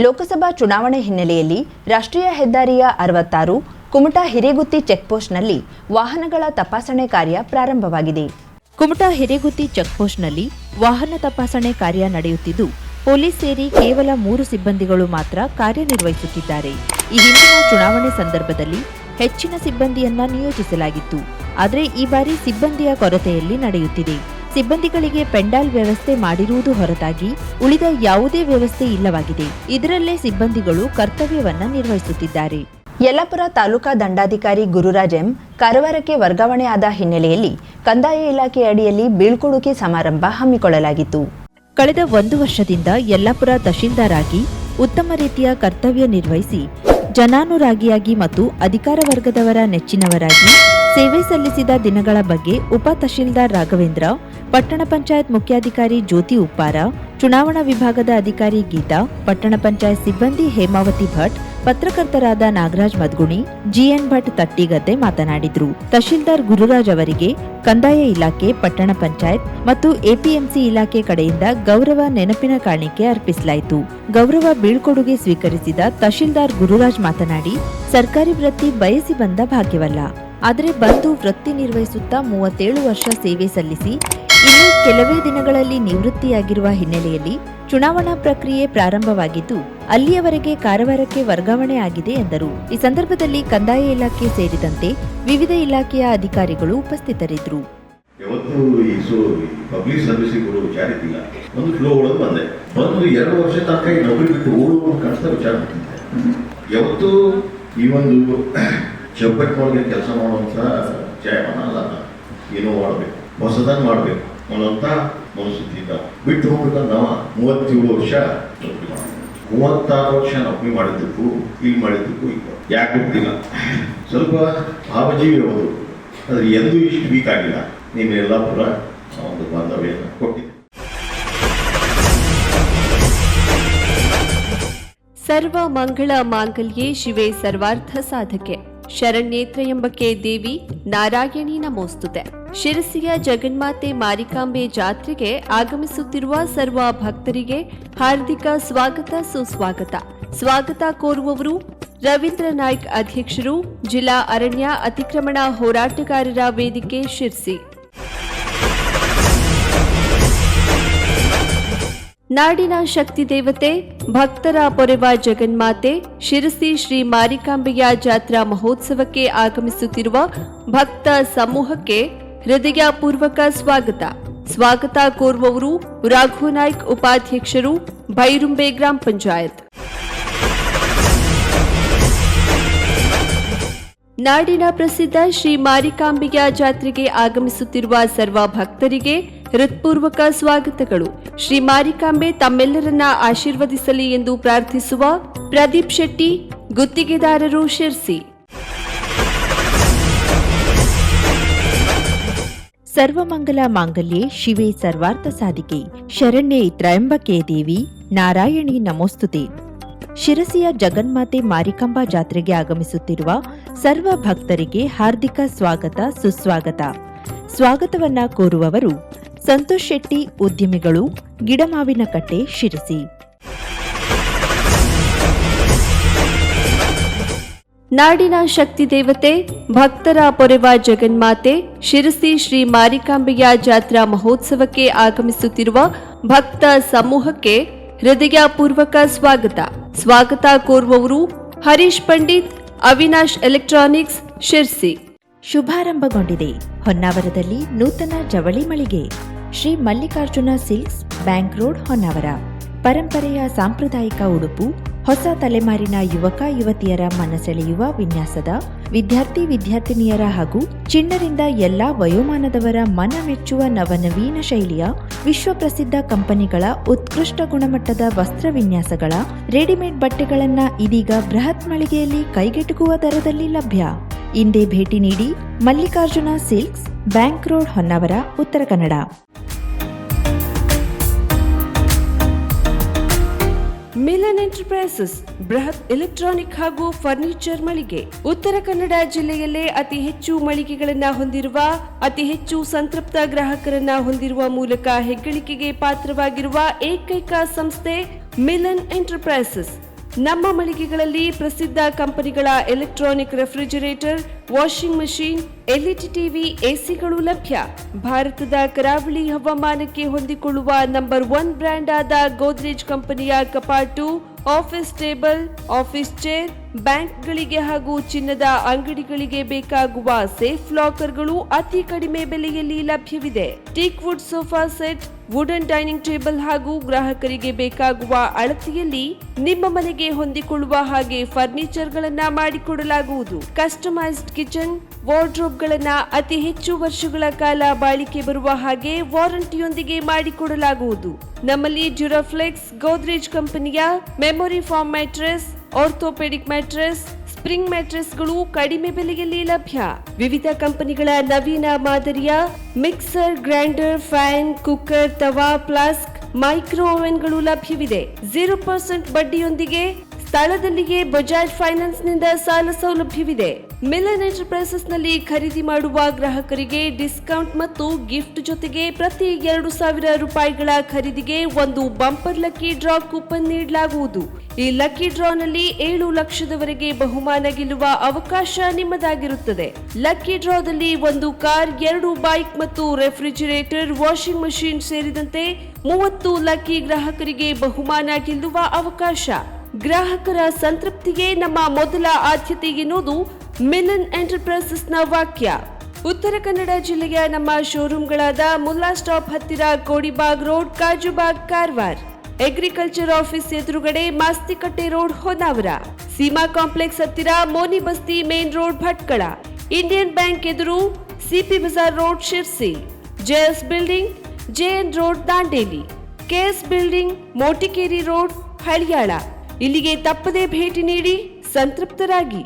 ಲೋಕಸಭಾ ಚುನಾವಣೆ ಹಿನ್ನೆಲೆಯಲ್ಲಿ ರಾಷ್ಟ್ರೀಯ ಹೆದ್ದಾರಿಯ 66 ಕುಮಟಾ ಹಿರೇಗುತ್ತಿ ಚೆಕ್ಪೋಸ್ಟ್ನಲ್ಲಿ ವಾಹನಗಳ ತಪಾಸಣೆ ಕಾರ್ಯ ಪ್ರಾರಂಭವಾಗಿದೆ. ಕುಮಟಾ ಹಿರೇಗುತ್ತಿ ಚೆಕ್ಪೋಸ್ಟ್ನಲ್ಲಿ ವಾಹನ ತಪಾಸಣೆ ಕಾರ್ಯ ನಡೆಯುತ್ತಿದ್ದು, ಪೊಲೀಸ್ ಸೇರಿ ಕೇವಲ 3 ಸಿಬ್ಬಂದಿಗಳು ಮಾತ್ರ ಕಾರ್ಯನಿರ್ವಹಿಸುತ್ತಿದ್ದಾರೆ. ಈ ಹಿಂದಿನ ಚುನಾವಣೆ ಸಂದರ್ಭದಲ್ಲಿ ಹೆಚ್ಚಿನ ಸಿಬ್ಬಂದಿಯನ್ನ ನಿಯೋಜಿಸಲಾಗಿತ್ತು. ಆದರೆ ಈ ಬಾರಿ ಸಿಬ್ಬಂದಿಯ ಕೊರತೆಯಲ್ಲಿ ನಡೆಯುತ್ತಿದೆ. ಸಿಬ್ಬಂದಿಗಳಿಗೆ ಪೆಂಡಾಲ್ ವ್ಯವಸ್ಥೆ ಮಾಡಿರುವುದು ಹೊರತಾಗಿ ಉಳಿದ ಯಾವುದೇ ವ್ಯವಸ್ಥೆ ಇಲ್ಲವಾಗಿದೆ. ಇದರಲ್ಲೇ ಸಿಬ್ಬಂದಿಗಳು ಕರ್ತವ್ಯವನ್ನ ನಿರ್ವಹಿಸುತ್ತಿದ್ದಾರೆ. ಯಲ್ಲಾಪುರ ತಾಲೂಕಾ ದಂಡಾಧಿಕಾರಿ ಗುರುರಾಜ್ ಎಂ ಕಾರವಾರಕ್ಕೆ ವರ್ಗಾವಣೆ ಆದ ಹಿನ್ನೆಲೆಯಲ್ಲಿ ಕಂದಾಯ ಇಲಾಖೆ ಅಡಿಯಲ್ಲಿ ಬೀಳ್ಕೊಡುಗೆ ಸಮಾರಂಭ ಹಮ್ಮಿಕೊಳ್ಳಲಾಗಿತ್ತು. ಕಳೆದ 1 ವರ್ಷದಿಂದ ಯಲ್ಲಾಪುರ ತಹಶೀಲ್ದಾರ್ ಆಗಿ ಉತ್ತಮ ರೀತಿಯ ಕರ್ತವ್ಯ ನಿರ್ವಹಿಸಿ ಜನಾನುರಾಗಿಯಾಗಿ ಮತ್ತು ಅಧಿಕಾರ ವರ್ಗದವರ ನೆಚ್ಚಿನವರಾಗಿ ಸೇವೆ ಸಲ್ಲಿಸಿದ ದಿನಗಳ ಬಗ್ಗೆ ಉಪ ತಹಶೀಲ್ದಾರ್ ರಾಘವೇಂದ್ರ, ಪಟ್ಟಣ ಪಂಚಾಯತ್ ಮುಖ್ಯಾಧಿಕಾರಿ ಜ್ಯೋತಿ ಉಪ್ಪಾರ, ಚುನಾವಣಾ ವಿಭಾಗದ ಅಧಿಕಾರಿ ಗೀತಾ, ಪಟ್ಟಣ ಪಂಚಾಯತ್ ಸಿಬ್ಬಂದಿ ಹೇಮಾವತಿ ಭಟ್, ಪತ್ರಕರ್ತರಾದ ನಾಗರಾಜ್ ಮದ್ಗುಣಿ, ಜಿಎನ್ ಭಟ್ ತಟ್ಟಿಗದ್ದೆ ಮಾತನಾಡಿದರು. ತಹಶೀಲ್ದಾರ್ ಗುರುರಾಜ್ ಅವರಿಗೆ ಕಂದಾಯ ಇಲಾಖೆ, ಪಟ್ಟಣ ಪಂಚಾಯತ್ ಮತ್ತು ಎಪಿಎಂಸಿ ಇಲಾಖೆ ಕಡೆಯಿಂದ ಗೌರವ ನೆನಪಿನ ಕಾಣಿಕೆ ಅರ್ಪಿಸಲಾಯಿತು. ಗೌರವ ಬೀಳ್ಕೊಡುಗೆ ಸ್ವೀಕರಿಸಿದ ತಹಶೀಲ್ದಾರ್ ಗುರುರಾಜ್ ಮಾತನಾಡಿ, ಸರ್ಕಾರಿ ವೃತ್ತಿ ಬಯಸಿ ಬಂದ ಭಾಗ್ಯವಲ್ಲ. ಆದರೆ ಬಂದು ವೃತ್ತಿ ನಿರ್ವಹಿಸುತ್ತಾ 37 ವರ್ಷ ಸೇವೆ ಸಲ್ಲಿಸಿ ಇನ್ನು ಕೆಲವೇ ದಿನಗಳಲ್ಲಿ ನಿವೃತ್ತಿಯಾಗಿರುವ ಹಿನ್ನೆಲೆಯಲ್ಲಿ ಚುನಾವಣಾ ಪ್ರಕ್ರಿಯೆ ಪ್ರಾರಂಭವಾಗಿದ್ದು, ಅಲ್ಲಿಯವರೆಗೆ ಕಾರವಾರಕ್ಕೆ ವರ್ಗಾವಣೆ ಆಗಿದೆ ಎಂದರು. ಈ ಸಂದರ್ಭದಲ್ಲಿ ಕಂದಾಯ ಇಲಾಖೆ ಸೇರಿದಂತೆ ವಿವಿಧ ಇಲಾಖೆಯ ಅಧಿಕಾರಿಗಳು ಉಪಸ್ಥಿತರಿದ್ದರು. ಪಬ್ಲಿಕ್ ಸರ್ವಿಸ್ಗಳು ವಿಚಾರ ಇದ್ದಿಲ್ಲ. ಒಂದು ಫ್ಲೋ ಒಳಗೆ ಬಂದೆ. ಬಂದು 2 ವರ್ಷ ತನಕ ಈ ನೌಕರಿ ಬಿಟ್ಟು ಓಡುವ ಕಷ್ಟ ವಿಚಾರ ಮಾಡ್ತಿದ್ದೆ. ಯಾವತ್ತು ಈ ಒಂದು ಚೌಕಟ್ಟಿನೊಳಗೆ ಕೆಲಸ ಮಾಡುವಂತ ಜಯಮಾನ ಅಲ್ಲ. ಏನೋ ಮಾಡಬೇಕು, ಹೊಸದನ್ನು ಮಾಡಬೇಕು ಅನ್ನೋಂಥ ಮನಸ್ಥಿತಿ ಇದ್ದ. ಬಿಟ್ಟು ಹೋಗ್ಬೇಕಂದ್ರೆ ನಾವು 37 ವರ್ಷ ನೌಕರಿ ಮಾಡಿದ್ವಿ. 36 ವರ್ಷ ನೌಕರಿ ಮಾಡಿದ್ದಕ್ಕೂ ಇಲ್ಲಿ ಮಾಡಿದ್ದಕ್ಕೂ ಈಗ ಯಾಕೆ ಗೊತ್ತಿಲ್ಲ. ಸ್ವಲ್ಪ ಭಾವಜೀವಿ ಅವರು ಆದರೆ ಎಂದೂ ಇಷ್ಟು ವೀಕ್ ಆಗಿಲ್ಲ. ನೀವೆಲ್ಲ ಪುರ ಒಂದು ಬಾಂಧವ್ಯನ ಕೊಟ್ಟಿದ್ದೆ. ಸರ್ವ ಮಂಗಳ ಮಾಂಗಲ್ಯೆ ಶಿವೆ ಸರ್ವಾರ್ಥ ಸಾಧಕೆ ಶರಣ್ಯೇ ತ್ರ್ಯಂಬಕೆ ದೇವಿ ನಾರಾಯಣಿ ನಮೋಸ್ತುತೆ. ಶಿರಸಿಯ ಜಗನ್ಮಾತೆ ಮಾರಿಕಾಂಬೆ ಜಾತ್ರೆಗೆ ಆಗಮಿಸುತ್ತಿರುವ ಸರ್ವ ಭಕ್ತರಿಗೆ ಹಾರ್ದಿಕ ಸ್ವಾಗತ ಸುಸ್ವಾಗತ. ಸ್ವಾಗತ ಕೋರುವವರು ರವೀಂದ್ರ ನಾಯ್ಕ್, ಅಧ್ಯಕ್ಷರು, ಜಿಲ್ಲಾ ಅರಣ್ಯ ಅತಿಕ್ರಮಣ ಹೋರಾಟಗಾರರ ವೇದಿಕೆ ಶಿರ್ಸಿ. ನಾಡಿನ ಶಕ್ತಿ ದೇವತೆ, ಭಕ್ತರ ಪೊರೆವ ಜಗನ್ಮಾತೆ ಶಿರಸಿ ಶ್ರೀ ಮಾರಿಕಾಂಬೆಯ ಜಾತ್ರಾ ಮಹೋತ್ಸವಕ್ಕೆ ಆಗಮಿಸುತ್ತಿರುವ ಭಕ್ತ ಸಮೂಹಕ್ಕೆ ಹೃದಯಪೂರ್ವಕ ಸ್ವಾಗತ. ಸ್ವಾಗತ ಕೋರುವವರು ರಾಘುನಾಯ್ಕ್, ಉಪಾಧ್ಯಕ್ಷರು, ಭೈರುಂಬೆ ಗ್ರಾಮ ಪಂಚಾಯತ್. ನಾಡಿನ ಪ್ರಸಿದ್ಧ ಶ್ರೀ ಮಾರಿಕಾಂಬೆಯ ಜಾತ್ರೆಗೆ ಆಗಮಿಸುತ್ತಿರುವ ಸರ್ವ ಭಕ್ತರಿಗೆ ಹೃತ್ಪೂರ್ವಕ ಸ್ವಾಗತಗಳು. ಶ್ರೀ ಮಾರಿಕಾಂಬೆ ತಮ್ಮೆಲ್ಲರನ್ನ ಆಶೀರ್ವದಿಸಲಿ ಎಂದು ಪ್ರಾರ್ಥಿಸುವ ಪ್ರದೀಪ್ ಶೆಟ್ಟಿ, ಗುತ್ತಿಗೆದಾರರು, ಶಿರ್ಸಿ. ಸರ್ವಮಂಗಲ ಮಾಂಗಲ್ಯೆ ಶಿವೆ ಸರ್ವಾರ್ಥ ಸಾಧಿಕೆ ಶರಣ್ಯೇ ತ್ರ್ಯಂಬಕೆ ದೇವಿ ನಾರಾಯಣಿ ನಮೋಸ್ತುತೆ. ಶಿರಸಿಯ ಜಗನ್ಮಾತೆ ಮಾರಿಕಾಂಬಾ ಜಾತ್ರೆಗೆ ಆಗಮಿಸುತ್ತಿರುವ ಸರ್ವ ಭಕ್ತರಿಗೆ ಹಾರ್ದಿಕ ಸ್ವಾಗತ ಸುಸ್ವಾಗತ. ಸ್ವಾಗತವನ್ನ ಕೋರುವವರು ಸಂತೋಷ್ ಶೆಟ್ಟಿ, ಉದ್ಯಮಿಗಳು, ಗಿಡಮಾವಿನಕಟ್ಟೆ, ಶಿರಸಿ. ನಾಡಿನ ಶಕ್ತಿ ದೇವತೆ, ಭಕ್ತರ ಪೊರೆವ ಜಗನ್ಮಾತೆ ಶಿರಸಿ ಶ್ರೀ ಮಾರಿಕಾಂಬೆಯ ಜಾತ್ರಾ ಮಹೋತ್ಸವಕ್ಕೆ ಆಗಮಿಸುತ್ತಿರುವ ಭಕ್ತ ಸಮೂಹಕ್ಕೆ ಹೃದಯಪೂರ್ವಕ ಸ್ವಾಗತ. ಸ್ವಾಗತ ಕೋರುವವರು ಹರೀಶ್ ಪಂಡಿತ್, ಅವಿನಾಶ್ ಎಲೆಕ್ಟ್ರಾನಿಕ್ಸ್, ಶಿರ್ಸಿ. ಶುಭಾರಂಭಗೊಂಡಿದೆ ಹೊನ್ನಾವರದಲ್ಲಿ ನೂತನ ಜವಳಿ ಮಳಿಗೆ Shri Mallikarjuna silks, bank road, Honnavar. ಪರಂಪರೆಯ ಸಾಂಪ್ರದಾಯಿಕ ಉಡುಪು, ಹೊಸ ತಲೆಮಾರಿನ ಯುವಕ ಯುವತಿಯರ ಮನಸೆಳೆಯುವ ವಿನ್ಯಾಸದ, ವಿದ್ಯಾರ್ಥಿ ವಿದ್ಯಾರ್ಥಿನಿಯರ ಹಾಗೂ ಚಿಣ್ಣರಿಂದ ಎಲ್ಲಾ ವಯೋಮಾನದವರ ಮನ ಮೆಚ್ಚುವ ನವನವೀನ ಶೈಲಿಯ ವಿಶ್ವಪ್ರಸಿದ್ಧ ಕಂಪನಿಗಳ ಉತ್ಕೃಷ್ಟ ಗುಣಮಟ್ಟದ ವಸ್ತ್ರ ವಿನ್ಯಾಸಗಳ ರೆಡಿಮೇಡ್ ಬಟ್ಟೆಗಳನ್ನು ಇದೀಗ ಬೃಹತ್ ಮಳಿಗೆಯಲ್ಲಿ ಕೈಗೆಟುಕುವ ದರದಲ್ಲಿ ಲಭ್ಯ. ಇಂದೇ ಭೇಟಿ ನೀಡಿ Mallikarjuna silks, bank road, Honnavar, Uttara Kannada. Milan enterprises ಬೃಹತ್ ಎಲೆಕ್ಟ್ರಾನಿಕ್ ಹಾಗೂ ಫರ್ನಿಚರ್ ಮಳಿಗೆ. ಉತ್ತರ ಕನ್ನಡ ಜಿಲ್ಲೆಯಲ್ಲೇ ಅತಿ ಹೆಚ್ಚು ಮಳಿಗೆಗಳನ್ನು ಹೊಂದಿರುವ, ಅತಿ ಹೆಚ್ಚು ಸಂತೃಪ್ತ ಗ್ರಾಹಕರನ್ನ ಹೊಂದಿರುವ ಮೂಲಕ ಹೆಗ್ಗಳಿಕೆಗೆ ಪಾತ್ರವಾಗಿರುವ ಏಕೈಕ ಸಂಸ್ಥೆ ಮಿಲನ್ ಎಂಟರ್ಪ್ರೈಸಸ್. ನಮ್ಮ ಮಳಿಗೆಗಳಲ್ಲಿ ಪ್ರಸಿದ್ಧ ಕಂಪನಿಗಳ electronic refrigerator, washing machine, LED TV, ಎಸಿಗಳು ಲಭ್ಯ. ಭಾರತದ ಕರಾವಳಿ ಹವಾಮಾನಕ್ಕೆ ಹೊಂದಿಕೊಳ್ಳುವ ನಂಬರ್ 1 ಬ್ರ್ಯಾಂಡ್ ಆದ ಗೋದ್ರೇಜ್ ಕಂಪನಿಯ ಕಪಾಟು, ಆಫೀಸ್ ಟೇಬಲ್, ಆಫೀಸ್ ಚೇರ್, ಬ್ಯಾಂಕ್ಗಳಿಗೆ ಹಾಗೂ ಚಿನ್ನದ ಅಂಗಡಿಗಳಿಗೆ ಬೇಕಾಗುವ ಸೇಫ್ ಲಾಕರ್ಗಳು ಅತಿ ಕಡಿಮೆ ಬೆಲೆಯಲ್ಲಿ ಲಭ್ಯವಿದೆ. Teak wood sofa set, wooden dining table ಹಾಗೂ ಗ್ರಾಹಕರಿಗೆ ಬೇಕಾಗುವ ಅಳತೆಯಲ್ಲಿ ನಿಮ್ಮ ಮನೆಗೆ ಹೊಂದಿಕೊಳ್ಳುವ ಹಾಗೆ ಫರ್ನಿಚರ್ಗಳನ್ನ ಮಾಡಿಕೊಡಲಾಗುವುದು. ಕಸ್ಟಮೈಸ್ಡ್ ಕಿಚನ್, ವಾರ್ಡ್ರೋಬ್ಗಳನ್ನ ಅತಿ ಹೆಚ್ಚು ವರ್ಷಗಳ ಕಾಲ ಬಾಳಿಕೆ ಬರುವ ಹಾಗೆ ವಾರಂಟಿಯೊಂದಿಗೆ ಮಾಡಿಕೊಡಲಾಗುವುದು. ನಮ್ಮಲ್ಲಿ ಡ್ಯೂರಾಫ್ಲೆಕ್ಸ್, ಗೋದ್ರೇಜ್ ಕಂಪನಿಯ memory foam mattress, orthopedic mattress, spring ಮ್ಯಾಟ್ರೆಸ್ಗಳು ಕಡಿಮೆ ಬೆಲೆಯಲ್ಲಿ ಲಭ್ಯ. ವಿವಿಧ ಕಂಪನಿಗಳ ನವೀನ ಮಾದರಿಯ mixer, grinder, fan, cooker, tawa, flask, micro ಓವೆನ್ಗಳು ಲಭ್ಯವಿದೆ. 0% ಬಡ್ಡಿಯೊಂದಿಗೆ ಸ್ಥಳದಲ್ಲಿಯೇ ಬಜಾಜ್ ಫೈನಾನ್ಸ್ ನಿಂದ ಸಾಲ ಸೌಲಭ್ಯವಿದೆ. ಮಿಲನ್ ಎಂಟರ್ಪ್ರೈಸಸ್ ನಲ್ಲಿ ಖರೀದಿ ಮಾಡುವ ಗ್ರಾಹಕರಿಗೆ ಡಿಸ್ಕೌಂಟ್ ಮತ್ತು ಗಿಫ್ಟ್ ಜೊತೆಗೆ ಪ್ರತಿ 2,000 ರೂಪಾಯಿಗಳ ಖರೀದಿಗೆ ಒಂದು ಬಂಪರ್ ಲಕ್ಕಿ ಡ್ರಾ ಕೂಪನ್ ನೀಡಲಾಗುವುದು. ಈ ಲಕ್ಕಿ ಡ್ರಾನಲ್ಲಿ 7 ಲಕ್ಷದವರೆಗೆ ಬಹುಮಾನ ಗೆಲ್ಲುವ ಅವಕಾಶ ನಿಮ್ಮದಾಗಿರುತ್ತದೆ. ಲಕ್ಕಿ ಡ್ರಾದಲ್ಲಿ 1 ಕಾರ್, 2 ಬೈಕ್ ಮತ್ತು ರೆಫ್ರಿಜರೇಟರ್, ವಾಷಿಂಗ್ ಮಷೀನ್ ಸೇರಿದಂತೆ 30 ಲಕ್ಕಿ ಗ್ರಾಹಕರಿಗೆ ಬಹುಮಾನ ಗೆಲ್ಲುವ ಅವಕಾಶ. ಗ್ರಾಹಕರ ಸಂತೃಪ್ತಿಗೆ ನಮ್ಮ ಮೊದಲ ಆದ್ಯತೆ ಎನ್ನುವುದು ಮಿಲನ್ ಎಂಟರ್ಪ್ರೈಸಸ್ನ ವಾಕ್ಯ. ಉತ್ತರ ಕನ್ನಡ ಜಿಲ್ಲೆಯ ನಮ್ಮ ಶೋರೂಮ್ಗಳಾದ ಮುಲ್ಲಾ ಸ್ಟಾಪ್ ಹತ್ತಿರ Kodibag road, Kajubag, Karwar, agriculture office ಎದುರುಗಡೆ ಮಾಸ್ತಿಕಟ್ಟೆ ರೋಡ್, ಹೊನ್ನಾವರ, ಸೀಮಾ ಕಾಂಪ್ಲೆಕ್ಸ್ ಹತ್ತಿರ Moni Basti main road, Bhatkal, Indian Bank ಎದುರು CP Bazar road, Sirsi, JS building, JN road, Dandeli, KS building, Motikeri road, Haliyal. ಇಲ್ಲಿಗೆ ತಪ್ಪದೇ ಭೇಟಿ ನೀಡಿ ಸಂತೃಪ್ತರಾಗಿ.